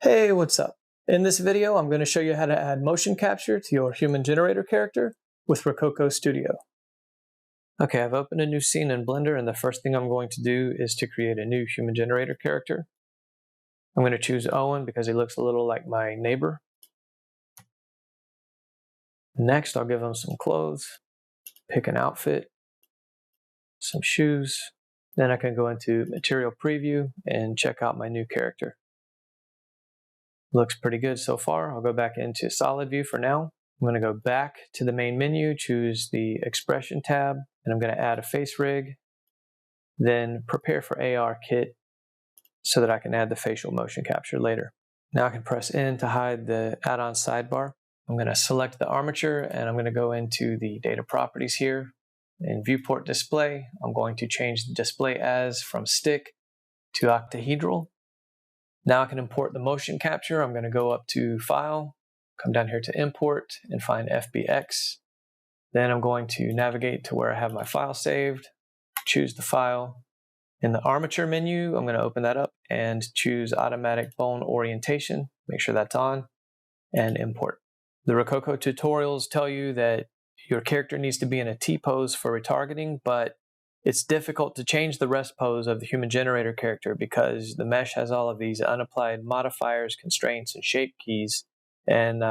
Hey, what's up? In this video, I'm going to show you how to add motion capture to your human generator character with Rokoko Studio. Okay, I've opened a new scene in Blender, and the first thing I'm going to do is to create a new human generator character. I'm going to choose Owen because he looks a little like my neighbor. Next, I'll give him some clothes, pick an outfit, some shoes. Then I can go into Material Preview and check out my new character. Looks pretty good so far. I'll go back into Solid View for now. I'm going to go back to the main menu, choose the Expression tab, and I'm going to add a face rig. Then prepare for AR Kit so that I can add the facial motion capture later. Now I can press N to hide the add-on sidebar. I'm going to select the armature and I'm going to go into the data properties here. In Viewport Display, I'm going to change the display as from stick to octahedral. Now I can import the motion capture. I'm going to go up to File, come down here to Import, and find FBX. Then I'm going to navigate to where I have my file saved, choose the file. In the Armature menu, I'm going to open that up and choose Automatic Bone Orientation, make sure that's on, and import. The Rokoko tutorials tell you that your character needs to be in a T-pose for retargeting, but it's difficult to change the rest pose of the human generator character because the mesh has all of these unapplied modifiers, constraints, and shape keys. And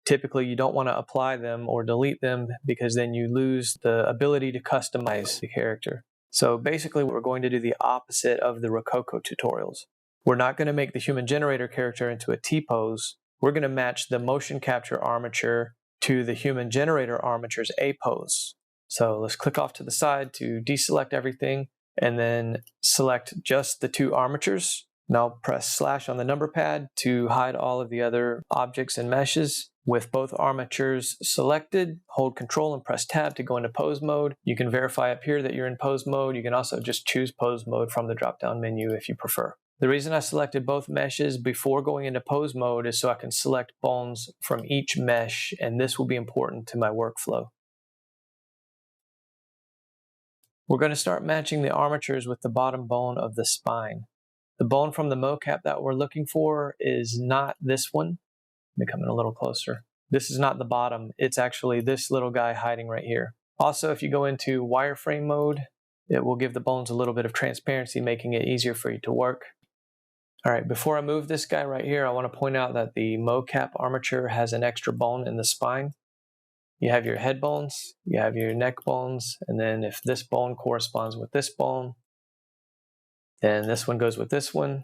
typically you don't want to apply them or delete them because then you lose the ability to customize the character. So basically we're going to do the opposite of the Rokoko tutorials. We're not going to make the human generator character into a T-pose. We're going to match the motion capture armature to the human generator armature's apose. So let's click off to the side to deselect everything and then select just the two armatures. Now press / on the number pad to hide all of the other objects and meshes. With both armatures selected, hold Control and press Tab to go into pose mode. You can verify up here that you're in pose mode. You can also just choose pose mode from the drop-down menu if you prefer. The reason I selected both meshes before going into pose mode is so I can select bones from each mesh, and this will be important to my workflow. We're going to start matching the armatures with the bottom bone of the spine. The bone from the MoCap that we're looking for is not this one. Let me come in a little closer. This is not the bottom. It's actually this little guy hiding right here. Also, if you go into wireframe mode, it will give the bones a little bit of transparency, making it easier for you to work. All right, before I move this guy right here, I want to point out that the MoCap armature has an extra bone in the spine. You have your head bones, you have your neck bones, and then if this bone corresponds with this bone, then this one goes with this one.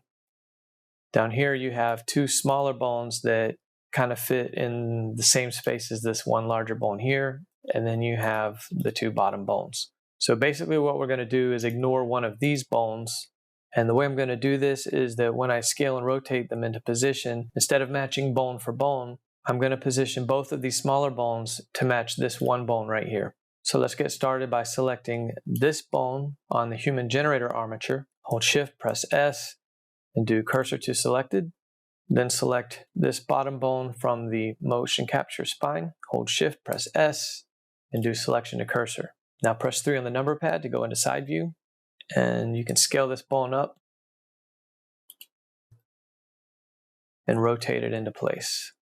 Down here you have two smaller bones that kind of fit in the same space as this one larger bone here, and then you have the two bottom bones. So basically what we're going to do is ignore one of these bones, and the way I'm going to do this is that when I scale and rotate them into position, instead of matching bone for bone, I'm going to position both of these smaller bones to match this one bone right here. So let's get started by selecting this bone on the human generator armature. Hold Shift, press S, and do cursor to selected. Then select this bottom bone from the motion capture spine. Hold Shift, press S, and do selection to cursor. Now press 3 on the number pad to go into side view, and you can scale this bone up and rotate it into place.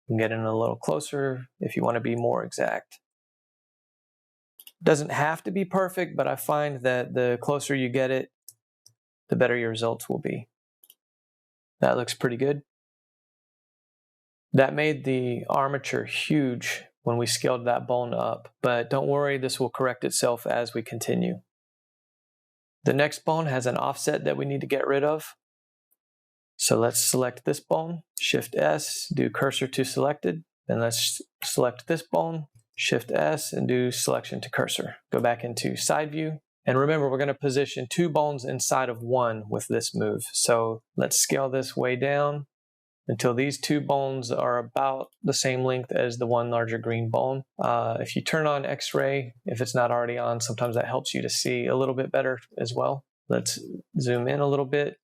You can get in a little closer if you want to be more exact. It doesn't have to be perfect, but I find that the closer you get it, the better your results will be. That looks pretty good. That made the armature huge when we scaled that bone up, but don't worry, this will correct itself as we continue. The next bone has an offset that we need to get rid of. So let's select this bone, Shift S, do cursor to selected. Then let's select this bone, Shift S, and do selection to cursor. Go back into side view. And remember, we're going to position two bones inside of one with this move. So let's scale this way down until these two bones are about the same length as the one larger green bone. If you turn on X-ray, if it's not already on, sometimes that helps you to see a little bit better as well. Let's zoom in a little bit.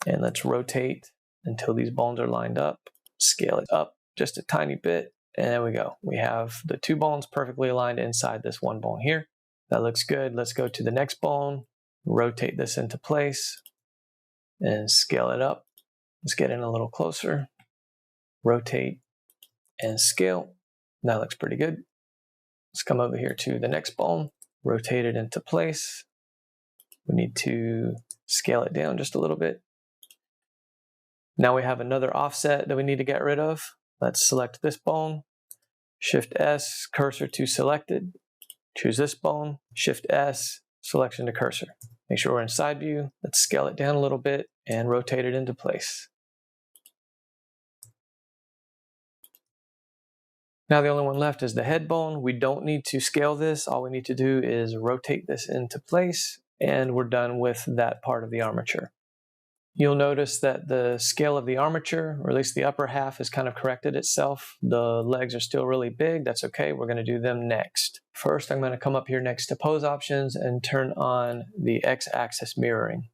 And let's rotate until these bones are lined up. Scale it up just a tiny bit. And there we go. We have the two bones perfectly aligned inside this one bone here. That looks good. Let's go to the next bone, rotate this into place, and scale it up. Let's get in a little closer, rotate and scale. That looks pretty good. Let's come over here to the next bone, rotate it into place. We need to scale it down just a little bit. Now we have another offset that we need to get rid of. Let's select this bone, Shift S, cursor to selected, choose this bone, Shift S, selection to cursor. Make sure we're in side view. Let's scale it down a little bit and rotate it into place. Now the only one left is the head bone. We don't need to scale this. All we need to do is rotate this into place, and we're done with that part of the armature. You'll notice that the scale of the armature, or at least the upper half, has kind of corrected itself. The legs are still really big. That's okay. We're going to do them next. First, I'm going to come up here next to pose options and turn on the x-axis mirroring.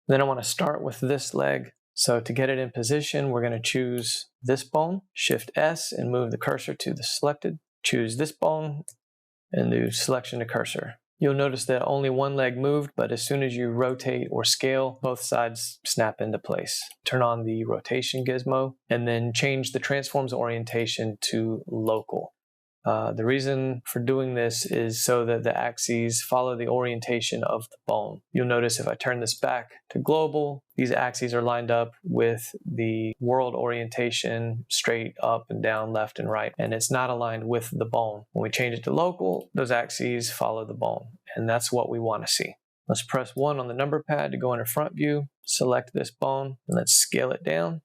Then I want to start with this leg. So to get it in position, we're going to choose this bone, Shift S, and move the cursor to the selected. Choose this bone and do selection to cursor. You'll notice that only one leg moved, but as soon as you rotate or scale, both sides snap into place. Turn on the rotation gizmo and then change the transform's orientation to local. The reason for doing this is so that the axes follow the orientation of the bone. You'll notice if I turn this back to global, these axes are lined up with the world orientation, straight up and down, left and right, and it's not aligned with the bone. When we change it to local, those axes follow the bone, and that's what we want to see. Let's press 1 on the number pad to go into front view, select this bone, and let's scale it down.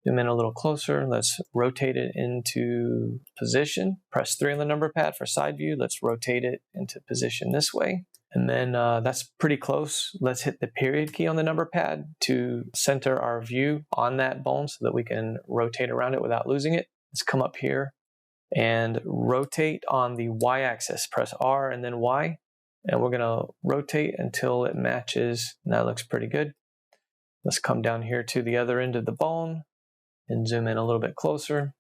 Zoom in a little closer. Let's rotate it into position. Press 3 on the number pad for side view. Let's rotate it into position this way. And then that's pretty close. Let's hit the period key on the number pad to center our view on that bone so that we can rotate around it without losing it. Let's come up here and rotate on the y-axis. Press R and then Y. And we're going to rotate until it matches. And that looks pretty good. Let's come down here to the other end of the bone and zoom in a little bit closer.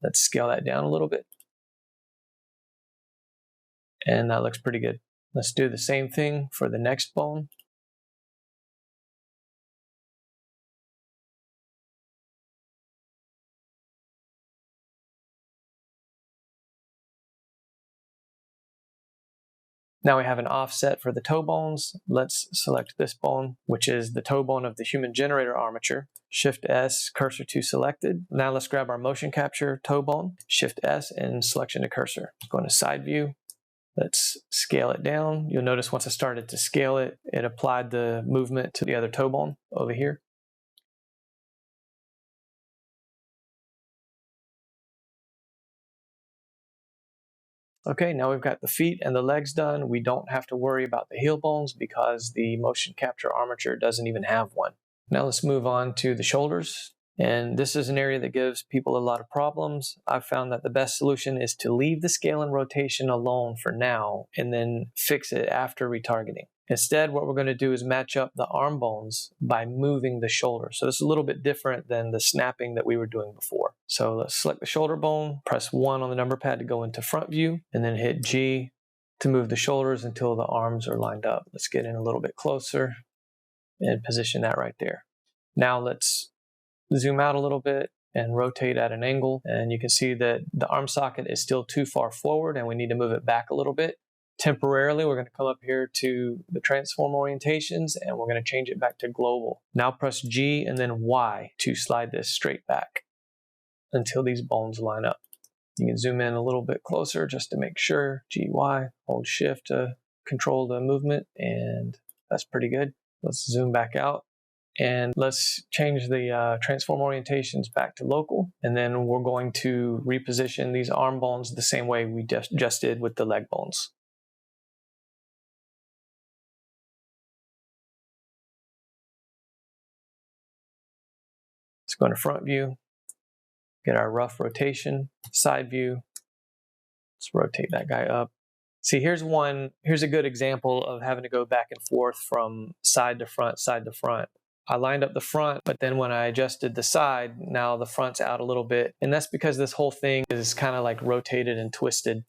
Let's scale that down a little bit. And that looks pretty good. Let's do the same thing for the next bone. Now we have an offset for the toe bones. Let's select this bone, which is the toe bone of the human generator armature. Shift S, cursor to selected. Now let's grab our motion capture toe bone, Shift S, and selection to cursor. Go into side view. Let's scale it down. You'll notice once I started to scale it, it applied the movement to the other toe bone over here. Okay, now we've got the feet and the legs done. We don't have to worry about the heel bones because the motion capture armature doesn't even have one. Now let's move on to the shoulders. And this is an area that gives people a lot of problems. I've found that the best solution is to leave the scale and rotation alone for now and then fix it after retargeting. Instead, what we're going to do is match up the arm bones by moving the shoulder. So this is a little bit different than the snapping that we were doing before. So let's select the shoulder bone, press 1 on the number pad to go into front view, and then hit G to move the shoulders until the arms are lined up. Let's get in a little bit closer and position that right there. Now let's zoom out a little bit and rotate at an angle, and you can see that the arm socket is still too far forward and we need to move it back a little bit. Temporarily, we're going to come up here to the transform orientations and we're going to change it back to global. Now press G and then Y to slide this straight back until these bones line up. You can zoom in a little bit closer just to make sure. G, Y, hold shift to control the movement, and that's pretty good. Let's zoom back out and let's change the transform orientations back to local, and then we're going to reposition these arm bones the same way we just did with the leg bones. Let's go into front view, get our rough rotation, side view. Let's rotate that guy up. See, here's a good example of having to go back and forth from side to front, side to front. I lined up the front, but then when I adjusted the side, now the front's out a little bit. And that's because this whole thing is kind of like rotated and twisted.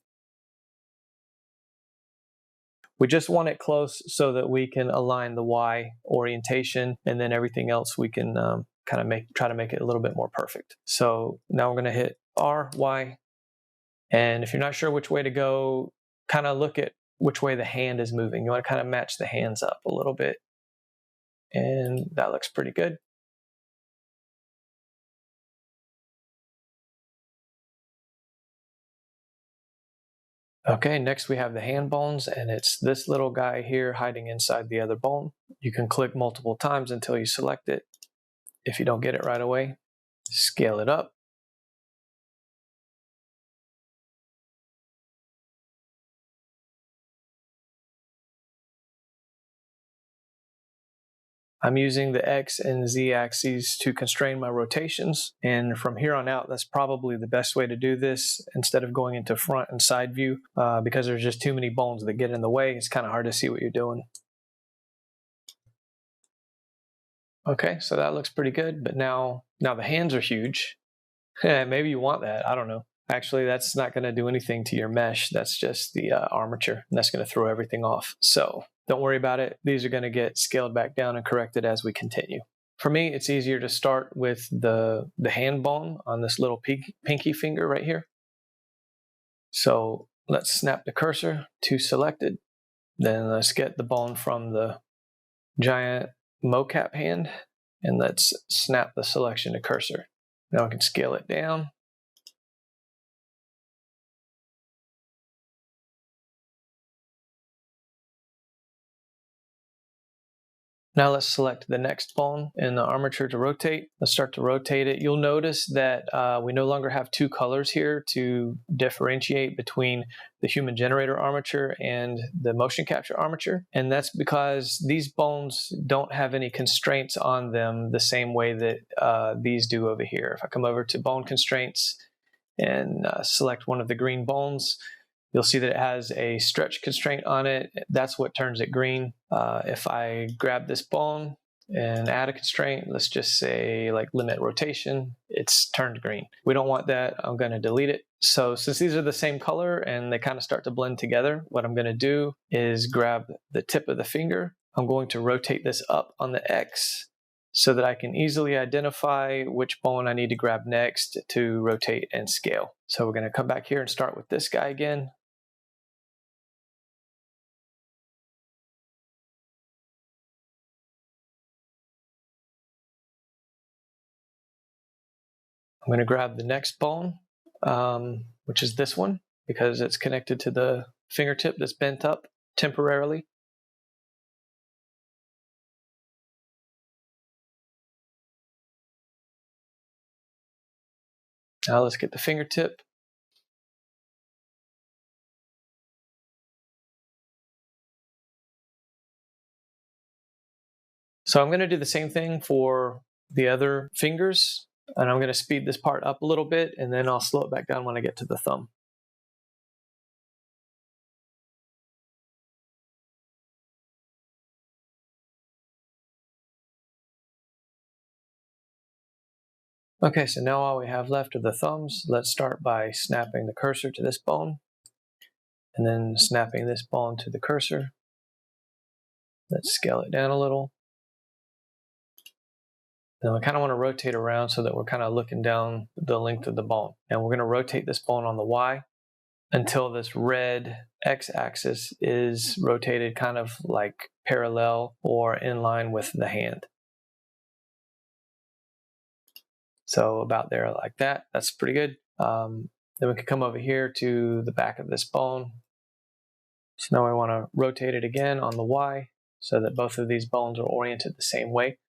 We just want it close so that we can align the Y orientation, and then everything else we can kind of try to make it a little bit more perfect. So now we're going to hit R, Y, and if you're not sure which way to go, kind of look at which way the hand is moving. You want to kind of match the hands up a little bit, and that looks pretty good. Okay, next we have the hand bones, and it's this little guy here hiding inside the other bone. You can click multiple times until you select it. If you don't get it right away, scale it up. I'm using the X and Z axes to constrain my rotations, and from here on out, that's probably the best way to do this instead of going into front and side view, because there's just too many bones that get in the way. It's kind of hard to see what you're doing. Okay, so that looks pretty good, but now the hands are huge. Maybe you want that, I don't know. Actually, that's not going to do anything to your mesh. That's just the armature, and that's going to throw everything off. So don't worry about it. These are going to get scaled back down and corrected as we continue. For me, it's easier to start with the hand bone on this little pinky finger right here. So let's snap the cursor to selected. Then let's get the bone from the giant MoCap hand, and let's snap the selection to cursor. Now I can scale it down. Now let's select the next bone in the armature to rotate. Let's start to rotate it. You'll notice that we no longer have two colors here to differentiate between the human generator armature and the motion capture armature. And that's because these bones don't have any constraints on them the same way that these do over here. If I come over to bone constraints and select one of the green bones, you'll see that it has a stretch constraint on it. That's what turns it green. If I grab this bone and add a constraint, let's just say like limit rotation, it's turned green. We don't want that. I'm going to delete it. So since these are the same color and they kind of start to blend together, what I'm going to do is grab the tip of the finger. I'm going to rotate this up on the X so that I can easily identify which bone I need to grab next to rotate and scale. So we're going to come back here and start with this guy again. I'm going to grab the next bone, which is this one, because it's connected to the fingertip that's bent up temporarily. Now let's get the fingertip. So I'm going to do the same thing for the other fingers, and I'm going to speed this part up a little bit, and then I'll slow it back down when I get to the thumb. Okay, so now all we have left are the thumbs. Let's start by snapping the cursor to this bone, and then snapping this bone to the cursor. Let's scale it down a little. Now I kind of want to rotate around so that we're kind of looking down the length of the bone. And we're going to rotate this bone on the Y until this red X-axis is rotated kind of like parallel or in line with the hand. So about there like that. That's pretty good. Then we can come over here to the back of this bone. So now we want to rotate it again on the Y so that both of these bones are oriented the same way.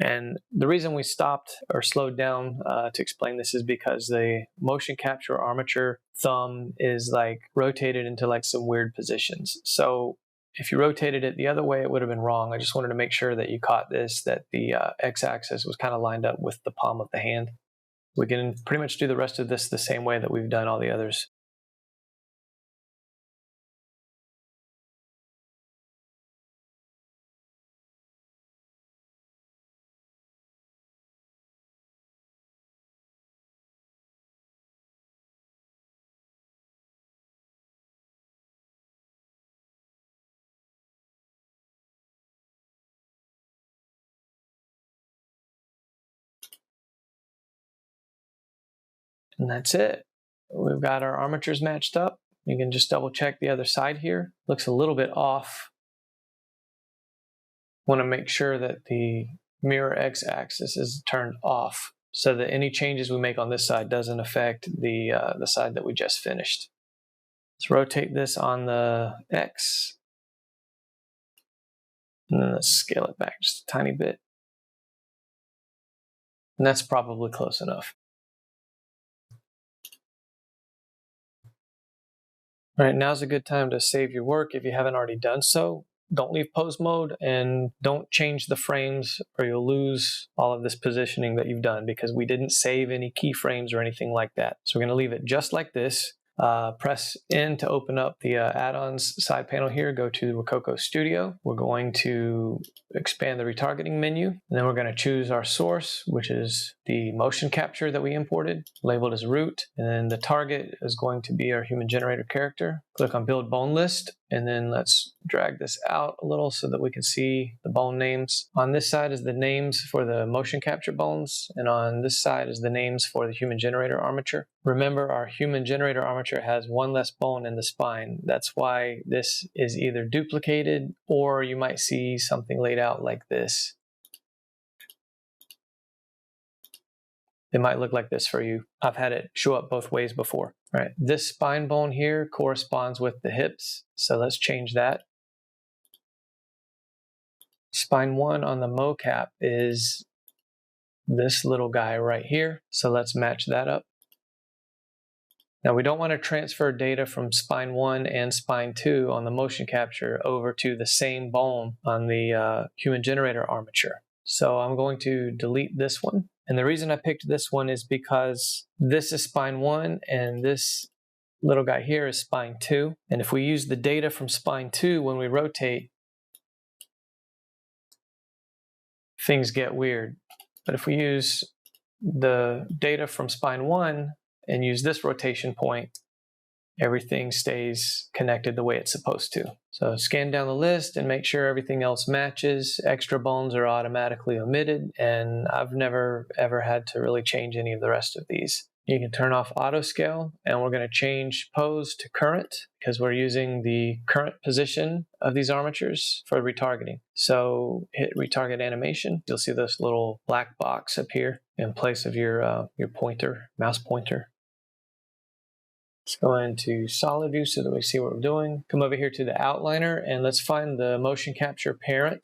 And the reason we stopped or slowed down to explain this is because the motion capture armature thumb is like rotated into like some weird positions. So if you rotated it the other way, it would have been wrong. I just wanted to make sure that you caught this, that the X-axis was kind of lined up with the palm of the hand. We can pretty much do the rest of this the same way that we've done all the others. And that's it. We've got our armatures matched up. You can just double check the other side here. Looks a little bit off. Want to make sure that the mirror x-axis is turned off so that any changes we make on this side doesn't affect the side that we just finished. Let's rotate this on the x. And then let's scale it back just a tiny bit. And that's probably close enough. All right, now's a good time to save your work if you haven't already done so. Don't leave pose mode and don't change the frames or you'll lose all of this positioning that you've done because we didn't save any keyframes or anything like that. So we're going to leave it just like this. Press N to open up the add-ons side panel here. Go to Rokoko Studio. We're going to expand the retargeting menu. And then we're going to choose our source, which is the motion capture that we imported, labeled as root. And then the target is going to be our human generator character. Click on Build Bone List. And then let's drag this out a little so that we can see the bone names. On this side is the names for the motion capture bones. And on this side is the names for the human generator armature. Remember, our human generator armature has one less bone in the spine. That's why this is either duplicated or you might see something laid out like this. It might look like this for you. I've had it show up both ways before. All right, this spine bone here corresponds with the hips, so let's change that. Spine 1 on the MoCap is this little guy right here, so let's match that up. Now we don't want to transfer data from spine 1 and spine 2 on the motion capture over to the same bone on the human generator armature. So I'm going to delete this one. And the reason I picked this one is because this is spine 1 and this little guy here is spine 2. And if we use the data from spine 2 when we rotate, things get weird. But if we use the data from spine 1 and use this rotation point, everything stays connected the way it's supposed to. So scan down the list and make sure everything else matches. Extra bones are automatically omitted, and I've never ever had to really change any of the rest of these. You can turn off auto scale, and we're going to change pose to current because we're using the current position of these armatures for retargeting. So hit retarget animation. You'll see this little black box up here in place of your pointer, mouse pointer. Let's go into solid view so that we see what we're doing. Come over here to the outliner and let's find the motion capture parent.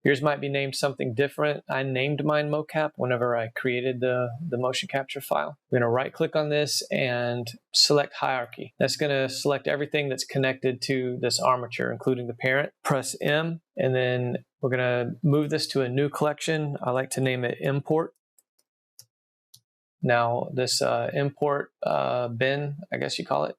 Yours might be named something different. I named mine MoCap whenever I created the motion capture file. We're going to right click on this and select hierarchy. That's going to select everything that's connected to this armature, including the parent. Press M, and then we're going to move this to a new collection. I like to name it import. Now this import bin, I guess you call it,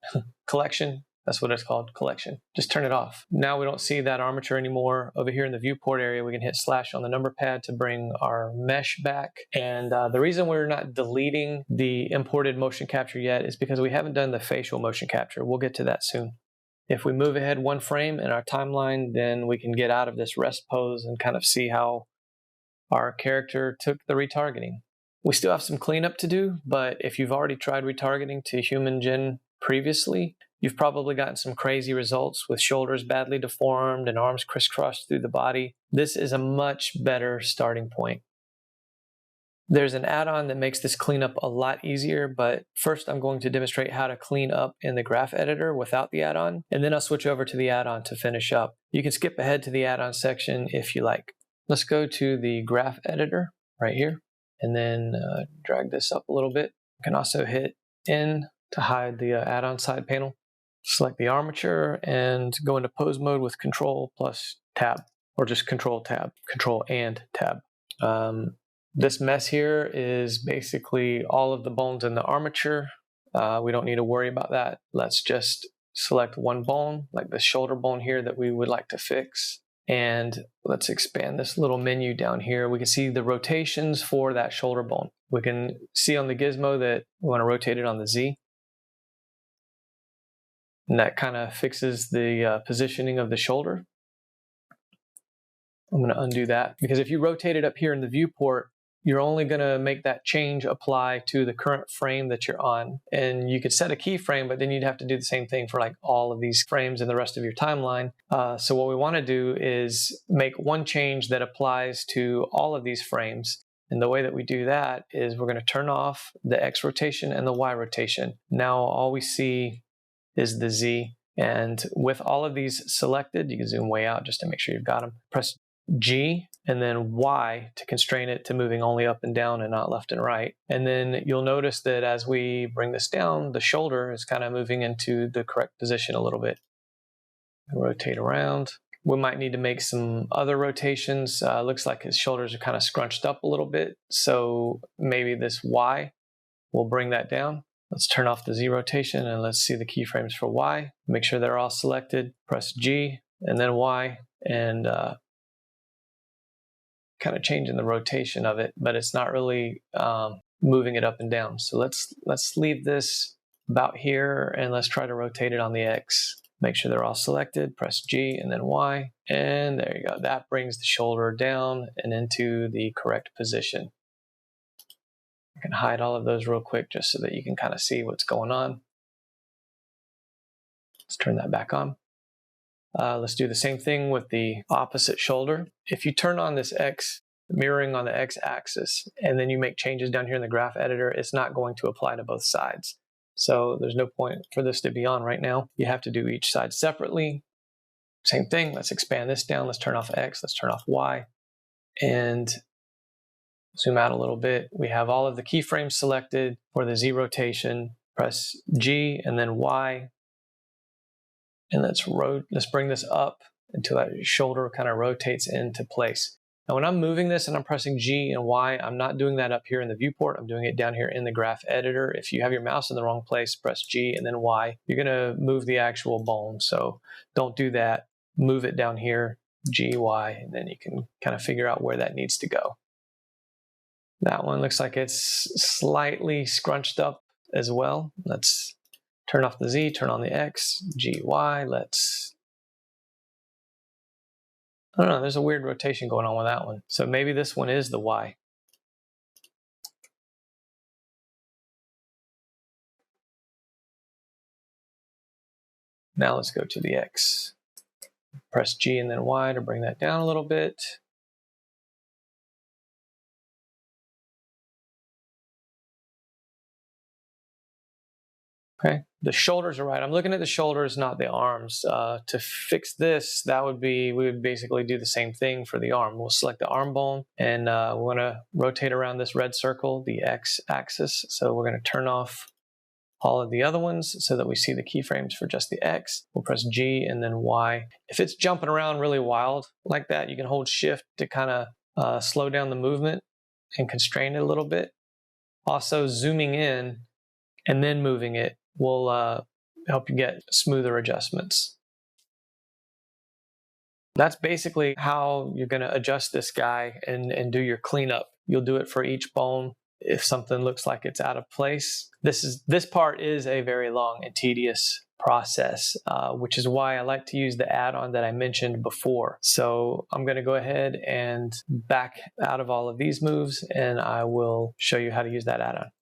collection, that's what it's called, collection. Just turn it off. Now we don't see that armature anymore. Over here in the viewport area, we can hit slash on the number pad to bring our mesh back. And the reason we're not deleting the imported motion capture yet is because we haven't done the facial motion capture. We'll get to that soon. If we move ahead one frame in our timeline, then we can get out of this rest pose and kind of see how our character took the retargeting. We still have some cleanup to do, but if you've already tried retargeting to human gen previously, you've probably gotten some crazy results with shoulders badly deformed and arms crisscrossed through the body. This is a much better starting point. There's an add-on that makes this cleanup a lot easier, but first I'm going to demonstrate how to clean up in the graph editor without the add-on, and then I'll switch over to the add-on to finish up. You can skip ahead to the add-on section if you like. Let's go to the graph editor right here. And then drag this up a little bit. You can also hit N to hide the add-on side panel. Select the armature and go into pose mode with Control plus Tab, or just Control Tab, Control and Tab. This mess here is basically all of the bones in the armature. We don't need to worry about that. Let's just select one bone, like the shoulder bone here that we would like to fix. And let's expand this little menu down here. We can see the rotations for that shoulder bone. We can see on the gizmo that we want to rotate it on the Z. And that kind of fixes the positioning of the shoulder. I'm going to undo that because if you rotate it up here in the viewport, you're only going to make that change apply to the current frame that you're on. And you could set a keyframe, but then you'd have to do the same thing for like all of these frames in the rest of your timeline. So what we want to do is make one change that applies to all of these frames. And the way that we do that is we're going to turn off the X rotation and the Y rotation. Now all we see is the Z. And with all of these selected, you can zoom way out just to make sure you've got them. Press G and then Y to constrain it to moving only up and down and not left and right. And then you'll notice that as we bring this down, the shoulder is kind of moving into the correct position a little bit. Rotate around. We might need to make some other rotations. Looks like his shoulders are kind of scrunched up a little bit. So maybe this Y will bring that down. Let's turn off the Z rotation and let's see the keyframes for Y. Make sure they're all selected. Press G and then Y and kind of changing the rotation of it, but it's not really moving it up and down. So let's leave this about here and let's try to rotate it on the X. Make sure they're all selected, press G and then Y, and there you go. That brings the shoulder down and into the correct position. I can hide all of those real quick just so that you can kind of see what's going on. Let's turn that back on. Let's do the same thing with the opposite shoulder. If you turn on this X, mirroring on the X axis, and then you make changes down here in the graph editor, it's not going to apply to both sides. So there's no point for this to be on right now. You have to do each side separately. Same thing, let's expand this down. Let's turn off X, let's turn off Y, and zoom out a little bit. We have all of the keyframes selected for the Z rotation. Press G and then Y. And let's bring this up until that shoulder kind of rotates into place. Now when I'm moving this and I'm pressing G and Y, I'm not doing that up here in the viewport. I'm doing it down here in the graph editor. If you have your mouse in the wrong place, press G and then Y. You're going to move the actual bone. So don't do that. Move it down here, G, Y, and then you can kind of figure out where that needs to go. That one looks like it's slightly scrunched up as well. Let's turn off the Z, turn on the X, G, Y. I don't know, there's a weird rotation going on with that one. So maybe this one is the Y. Now let's go to the X. Press G and then Y to bring that down a little bit. Okay, the shoulders are right. I'm looking at the shoulders, not the arms. To fix this, we would basically do the same thing for the arm. We'll select the arm bone and we want to rotate around this red circle, the X axis. So we're going to turn off all of the other ones so that we see the keyframes for just the X. We'll press G and then Y. If it's jumping around really wild like that, you can hold Shift to kind of slow down the movement and constrain it a little bit. Also, zooming in and then moving it will help you get smoother adjustments. That's basically how you're going to adjust this guy and do your cleanup. You'll do it for each bone if something looks like it's out of place. This part is a very long and tedious process, which is why I like to use the add-on that I mentioned before. So I'm going to go ahead and back out of all of these moves and I will show you how to use that add-on.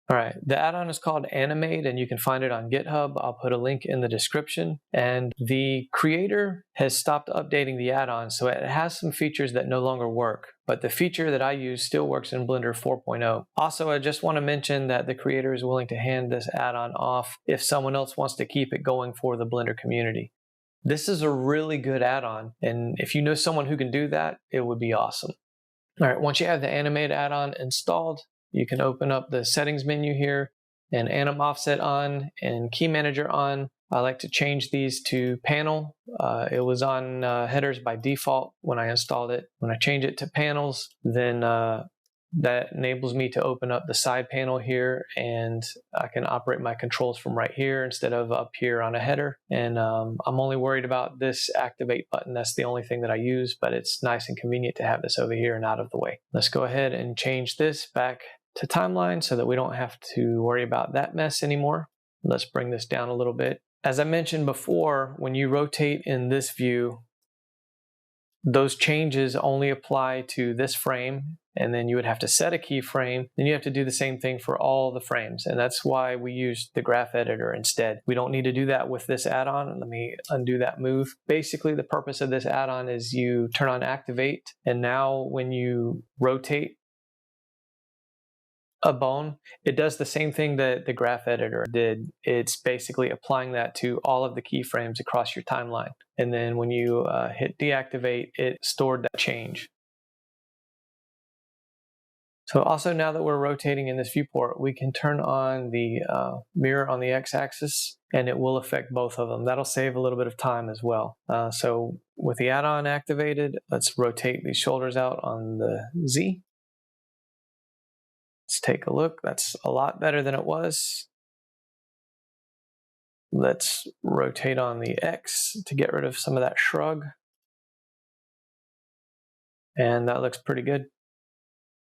All right, the add-on is called Animaide and you can find it on GitHub. I'll put a link in the description. And the creator has stopped updating the add-on, so it has some features that no longer work. But the feature that I use still works in Blender 4.0. Also, I just want to mention that the creator is willing to hand this add-on off if someone else wants to keep it going for the Blender community. This is a really good add-on, and if you know someone who can do that, it would be awesome. All right, once you have the Animaide add-on installed, you can open up the settings menu here and anim offset on and key manager on. I like to change these to panel. It was on headers by default when I installed it. When I change it to panels, then that enables me to open up the side panel here and I can operate my controls from right here instead of up here on a header. And I'm only worried about this activate button. That's the only thing that I use, but it's nice and convenient to have this over here and out of the way. Let's go ahead and change this back to timeline so that we don't have to worry about that mess anymore. Let's bring this down a little bit. As I mentioned before, when you rotate in this view, those changes only apply to this frame, and then you would have to set a keyframe. Then you have to do the same thing for all the frames, and that's why we use the graph editor instead. We don't need to do that with this add-on. Let me undo that move. Basically, the purpose of this add-on is you turn on activate, and now when you rotate a bone, it does the same thing that the graph editor did. It's basically applying that to all of the keyframes across your timeline. And then when you hit deactivate, it stored that change. So also, now that we're rotating in this viewport, we can turn on the mirror on the x-axis, and it will affect both of them. That'll save a little bit of time as well. So with the add-on activated, let's rotate these shoulders out on the Z. Let's take a look. That's a lot better than it was. Let's rotate on the X to get rid of some of that shrug. And that looks pretty good.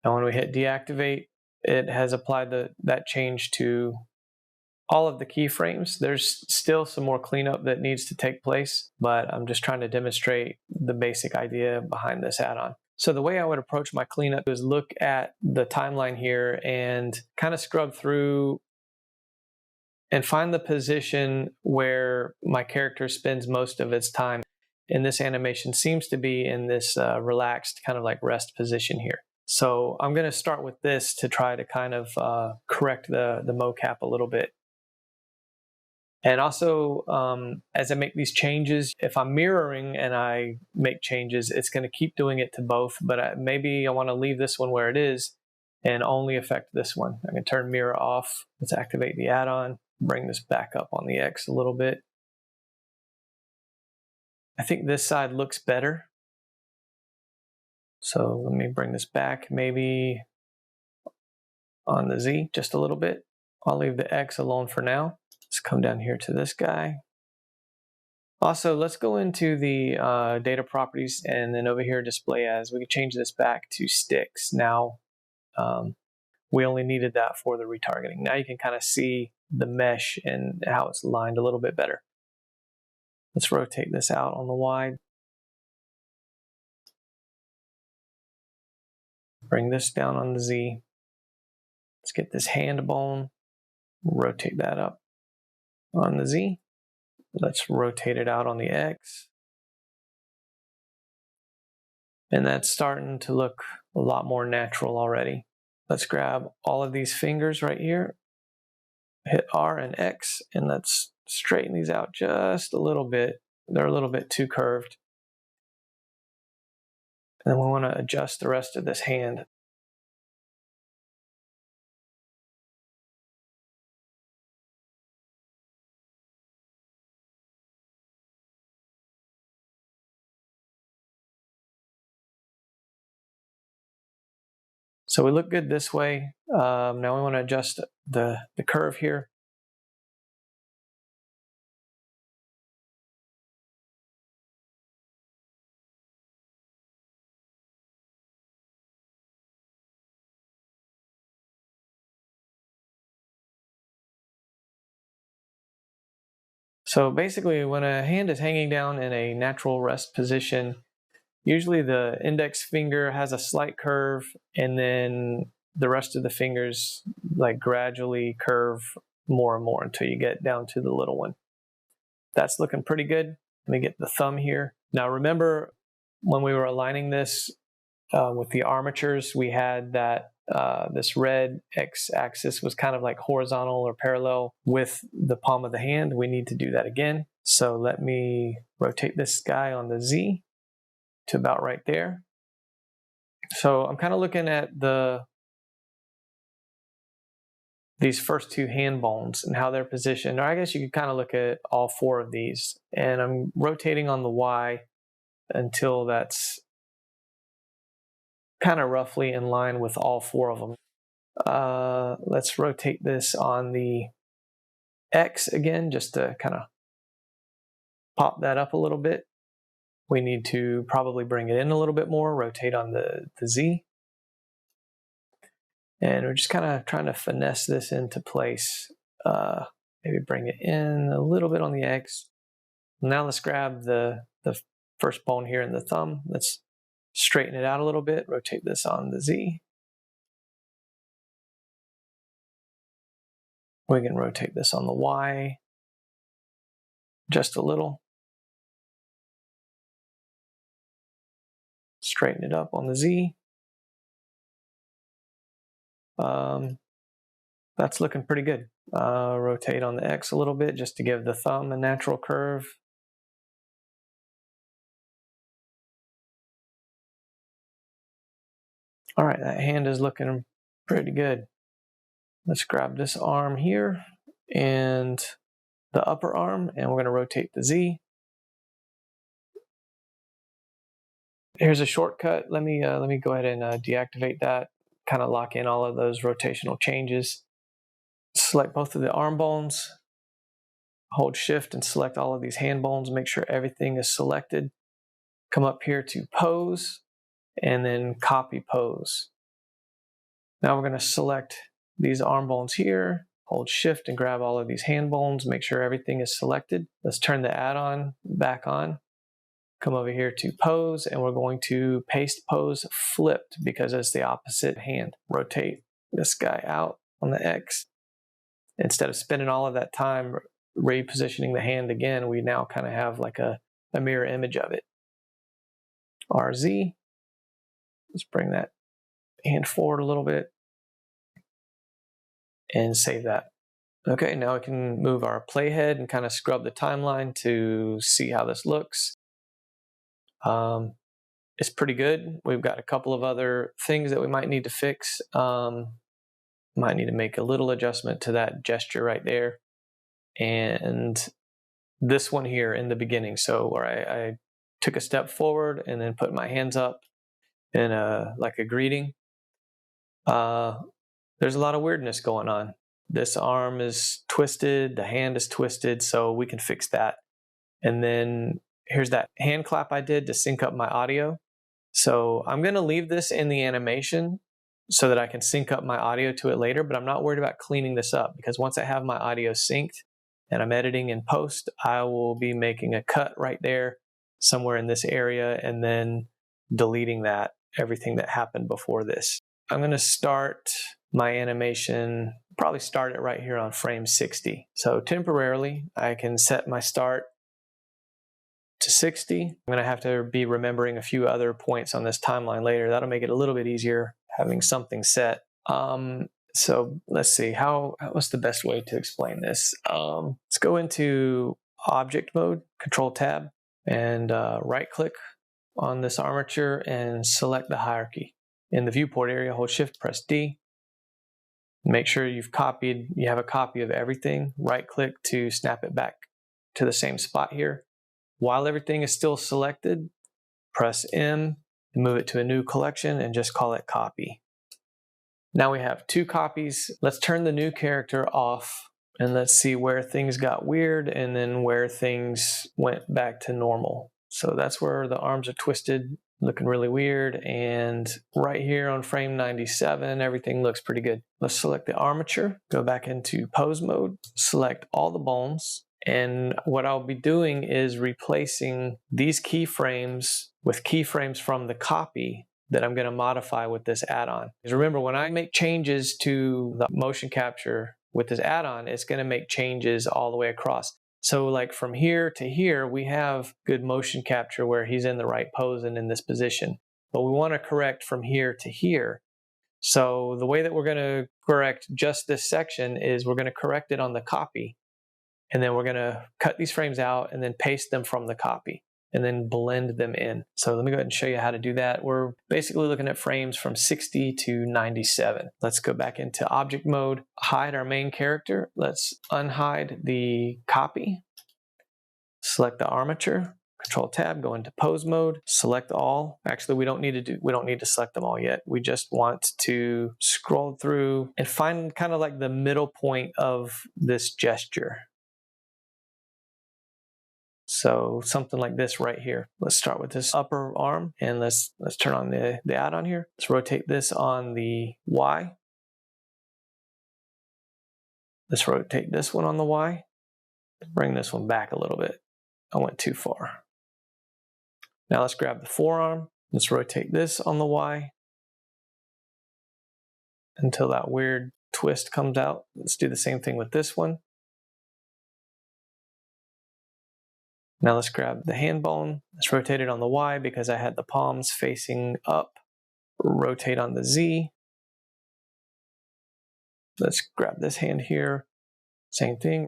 Now when we hit deactivate, it has applied that change to all of the keyframes. There's still some more cleanup that needs to take place, but I'm just trying to demonstrate the basic idea behind this add-on. So the way I would approach my cleanup is look at the timeline here and kind of scrub through and find the position where my character spends most of its time. In this animation seems to be in this relaxed kind of like rest position here. So I'm going to start with this to try to kind of correct the MoCap a little bit. And also, as I make these changes, if I'm mirroring and I make changes, it's going to keep doing it to both, but maybe I want to leave this one where it is and only affect this one. I can turn mirror off. Let's activate the add-on, bring this back up on the X a little bit. I think this side looks better. So let me bring this back maybe on the Z just a little bit. I'll leave the X alone for now. Let's come down here to this guy. Also, let's go into the data properties, and then over here, display as. We can change this back to sticks. Now, we only needed that for the retargeting. Now you can kind of see the mesh and how it's aligned a little bit better. Let's rotate this out on the Y. Bring this down on the Z. Let's get this hand bone, rotate that up on the Z. Let's rotate it out on the X. And that's starting to look a lot more natural already. Let's grab all of these fingers right here, hit R and X, and let's straighten these out just a little bit. They're a little bit too curved. And then we want to adjust the rest of this hand. So we look good this way. Now we want to adjust the curve here. So basically, when a hand is hanging down in a natural rest position, usually the index finger has a slight curve, and then the rest of the fingers like gradually curve more and more until you get down to the little one. That's looking pretty good. Let me get the thumb here. Now remember, when we were aligning this with the armatures, we had that this red x-axis was kind of like horizontal or parallel with the palm of the hand. We need to do that again. So let me rotate this guy on the Z to about right there. So I'm kind of looking at these first two hand bones and how they're positioned. Or I guess you could kind of look at all four of these. And I'm rotating on the Y until that's kind of roughly in line with all four of them. Let's rotate this on the X again, just to kind of pop that up a little bit. We need to probably bring it in a little bit more, rotate on the Z. And we're just kind of trying to finesse this into place. Maybe bring it in a little bit on the X. Now let's grab the first bone here in the thumb. Let's straighten it out a little bit, rotate this on the Z. We can rotate this on the Y just a little. Straighten it up on the Z. That's looking pretty good. Rotate on the X a little bit just to give the thumb a natural curve. All right, that hand is looking pretty good. Let's grab this arm here and the upper arm, and we're going to rotate the Z. Here's a shortcut. Let me go ahead and deactivate that. Kind of lock in all of those rotational changes. Select both of the arm bones. Hold Shift and select all of these hand bones. Make sure everything is selected. Come up here to Pose, and then Copy Pose. Now we're going to select these arm bones here. Hold Shift and grab all of these hand bones. Make sure everything is selected. Let's turn the add-on back on. Come over here to Pose, and we're going to paste pose flipped because it's the opposite hand. Rotate this guy out on the X. Instead of spending all of that time repositioning the hand again, we now kind of have like a mirror image of it. RZ. Let's bring that hand forward a little bit and save that. Okay, now we can move our playhead and kind of scrub the timeline to see how this looks. It's pretty good. We've got a couple of other things that we might need to fix. Might need to make a little adjustment to that gesture right there. And this one here in the beginning. So where I took a step forward and then put my hands up in like a greeting. There's a lot of weirdness going on. This arm is twisted, the hand is twisted, so we can fix that. And then here's that hand clap I did to sync up my audio. So I'm going to leave this in the animation so that I can sync up my audio to it later, but I'm not worried about cleaning this up because once I have my audio synced and I'm editing in post, I will be making a cut right there somewhere in this area and then deleting that, everything that happened before this. I'm going to start my animation, probably start it right here on frame 60. So temporarily, I can set my start to 60. I'm going to have to be remembering a few other points on this timeline later. That'll make it a little bit easier having something set. So let's see, what's the best way to explain this? Let's go into object mode, Control Tab, and right click on this armature and select the hierarchy. In the viewport area, hold Shift, press D. Make sure you have a copy of everything. Right click to snap it back to the same spot here. While everything is still selected, press M and move it to a new collection and just call it copy. Now we have two copies. Let's turn the new character off and let's see where things got weird and then where things went back to normal. So that's where the arms are twisted, looking really weird. And right here on frame 97, everything looks pretty good. Let's select the armature, go back into pose mode, select all the bones. And what I'll be doing is replacing these keyframes with keyframes from the copy that I'm going to modify with this add-on. Because remember, when I make changes to the motion capture with this add-on, it's going to make changes all the way across. So like from here to here, we have good motion capture where he's in the right pose and in this position. But we want to correct from here to here. So the way that we're going to correct just this section is we're going to correct it on the copy. And then we're going to cut these frames out and then paste them from the copy and then blend them in. So let me go ahead and show you how to do that. We're basically looking at frames from 60 to 97. Let's go back into object mode, hide our main character. Let's unhide the copy. Select the armature, Control Tab, go into pose mode, select all. Actually, we don't need to select them all yet. We just want to scroll through and find kind of like the middle point of this gesture. So something like this right here. Let's start with this upper arm and let's turn on the add-on here. Let's rotate this on the Y. Let's rotate this one on the Y. Bring this one back a little bit. I went too far. Now let's grab the forearm. Let's rotate this on the Y until that weird twist comes out. Let's do the same thing with this one. Now let's grab the hand bone. Let's rotate it on the Y because I had the palms facing up. Rotate on the Z. Let's grab this hand here. Same thing.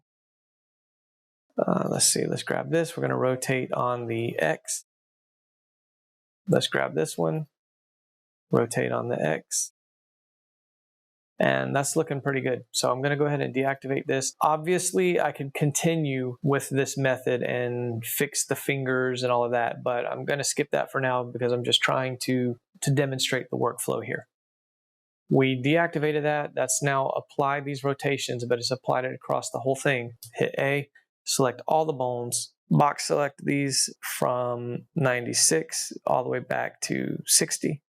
Let's see, let's grab this. We're going to rotate on the X. Let's grab this one. Rotate on the X. And that's looking pretty good. So I'm going to go ahead and deactivate this. Obviously, I could continue with this method and fix the fingers and all of that, but I'm going to skip that for now because I'm just trying to demonstrate the workflow here. We deactivated that. That's now applied these rotations, but it's applied it across the whole thing. Hit A, select all the bones, box select these from 96 all the way back to 60.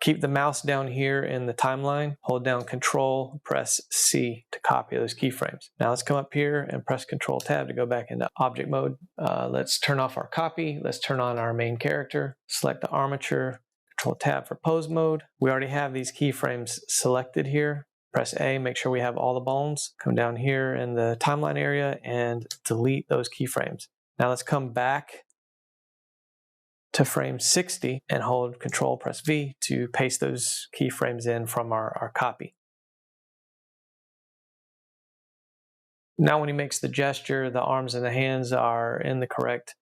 Keep the mouse down here in the timeline, hold down Control, press C to copy those keyframes. Now let's come up here and press Control Tab to go back into object mode. Let's turn off our copy. Let's turn on our main character, select the armature, Control Tab for pose mode. We already have these keyframes selected here. Press A, make sure we have all the bones. Come down here in the timeline area and delete those keyframes. Now let's come back to frame 60 and hold Control, press V to paste those keyframes in from our copy. Now when he makes the gesture, the arms and the hands are in the correct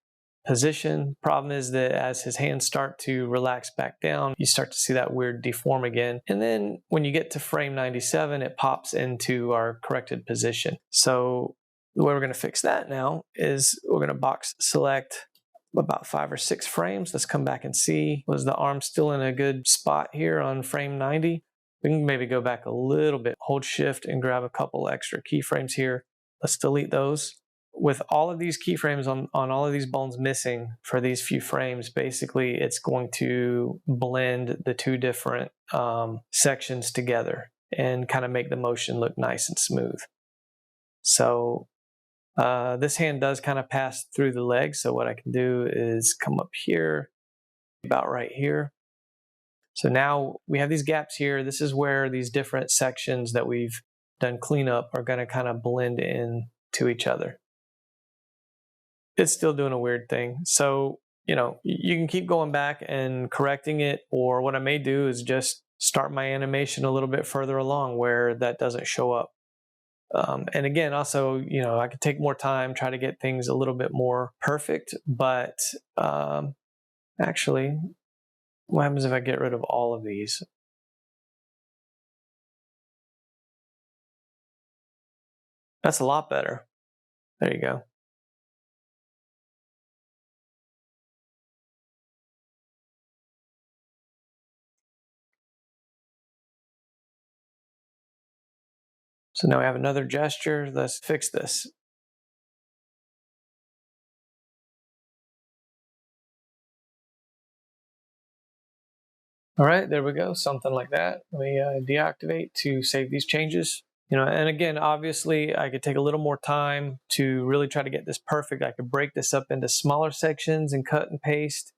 position. Problem is that as his hands start to relax back down, you start to see that weird deform again. And then when you get to frame 97, it pops into our corrected position. So the way we're going to fix that now is we're going to box select about 5 or 6 frames. Let's come back and see, was the arm still in a good spot here on frame 90? We can maybe go back a little bit, hold shift and grab a couple extra keyframes here. Let's delete those. With all of these keyframes on all of these bones missing for these few frames, basically it's going to blend the two different sections together and kind of make the motion look nice and smooth. So this hand does kind of pass through the leg, so what I can do is come up here, about right here. So now we have these gaps here. This is where these different sections that we've done cleanup are going to kind of blend in to each other. It's still doing a weird thing. So, you know, you can keep going back and correcting it, or what I may do is just start my animation a little bit further along where that doesn't show up. And again, also, you know, I could take more time, try to get things a little bit more perfect, but actually, what happens if I get rid of all of these? That's a lot better. There you go. So now we have another gesture. Let's fix this. All right, there we go, something like that. Let me deactivate to save these changes. You know, and again, obviously, I could take a little more time to really try to get this perfect. I could break this up into smaller sections and cut and paste,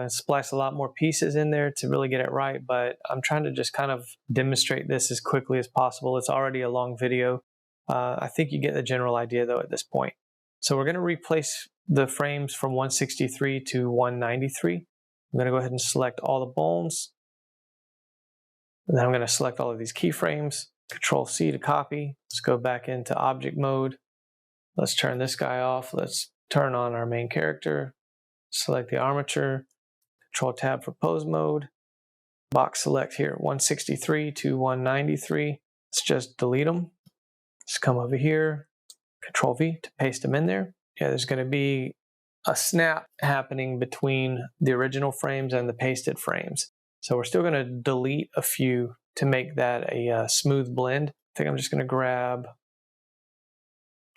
splice a lot more pieces in there to really get it right. But I'm trying to just kind of demonstrate this as quickly as possible. It's already a long video. I think you get the general idea, though, at this point. So we're going to replace the frames from 163 to 193. I'm going to go ahead and select all the bones. And then I'm going to select all of these keyframes. Control C to copy. Let's go back into object mode. Let's turn this guy off. Let's turn on our main character. Select the armature. Control Tab for pose mode. Box select here 163 to 193. Let's just delete them. Let's come over here. Control V to paste them in there. Yeah, there's going to be a snap happening between the original frames and the pasted frames. So we're still going to delete a few to make that a smooth blend. I think I'm just going to grab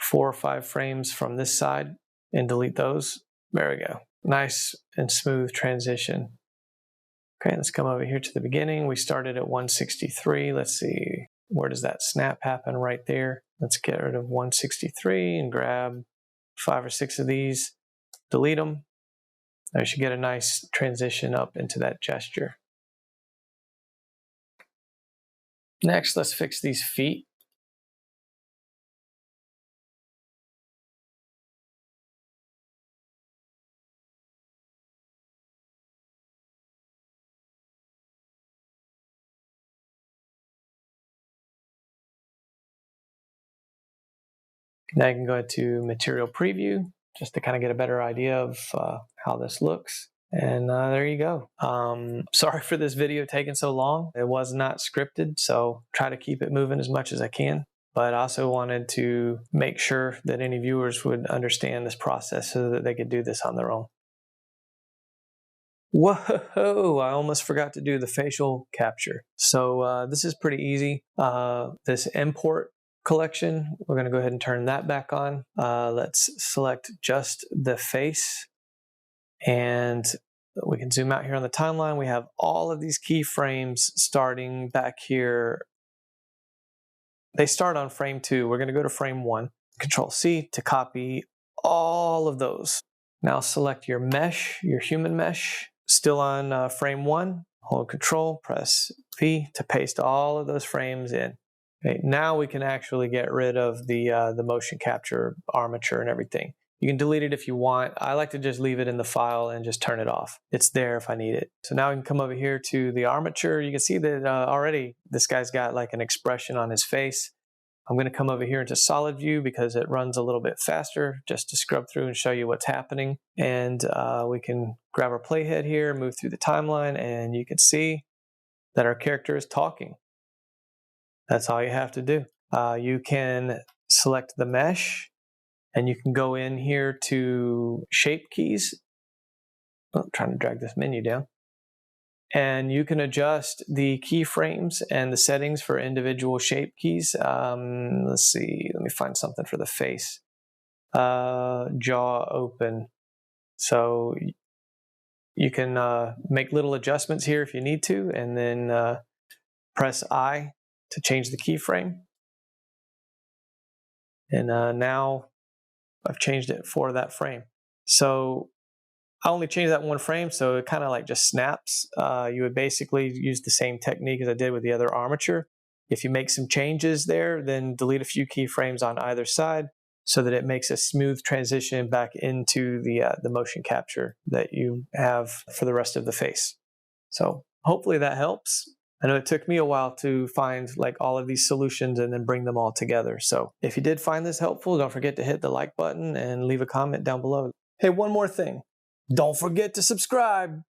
4 or 5 frames from this side and delete those. There we go. Nice and smooth transition. Okay, let's come over here to the beginning. We started at 163. Let's see, where does that snap happen? Right there. Let's get rid of 163 and grab 5 or 6 of these, delete them. I should get a nice transition up into that gesture. Next, let's fix these feet. Now you can go into Material Preview just to kind of get a better idea of how this looks. And there you go. Sorry for this video taking so long. It was not scripted, so try to keep it moving as much as I can. But I also wanted to make sure that any viewers would understand this process so that they could do this on their own. Whoa, I almost forgot to do the facial capture. So this is pretty easy. This import collection, we're going to go ahead and turn that back on. Let's select just the face, and we can zoom out here on the timeline. We have all of these keyframes starting back here. They start on frame 2. We're going to go to frame 1. Control C to copy all of those. Now select your mesh, your human mesh, still on frame 1. Hold Control, press V to paste all of those frames in. Okay, now we can actually get rid of the motion capture armature and everything. You can delete it if you want. I like to just leave it in the file and just turn it off. It's there if I need it. So now we can come over here to the armature. You can see that already this guy's got like an expression on his face. I'm going to come over here into solid view because it runs a little bit faster, just to scrub through and show you what's happening. And we can grab our playhead here, move through the timeline, and you can see that our character is talking. That's all you have to do. You can select the mesh, and you can go in here to shape keys. Oh, I'm trying to drag this menu down. And you can adjust the keyframes and the settings for individual shape keys. Let's see, let me find something for the face. Jaw open. So you can make little adjustments here if you need to, and then press I to change the keyframe. And now I've changed it for that frame. So I only changed that one frame, so it kind of like just snaps. You would basically use the same technique as I did with the other armature. If you make some changes there, then delete a few keyframes on either side so that it makes a smooth transition back into the motion capture that you have for the rest of the face. So hopefully that helps. I know it took me a while to find like all of these solutions and then bring them all together. So if you did find this helpful, don't forget to hit the like button and leave a comment down below. Hey, one more thing. Don't forget to subscribe.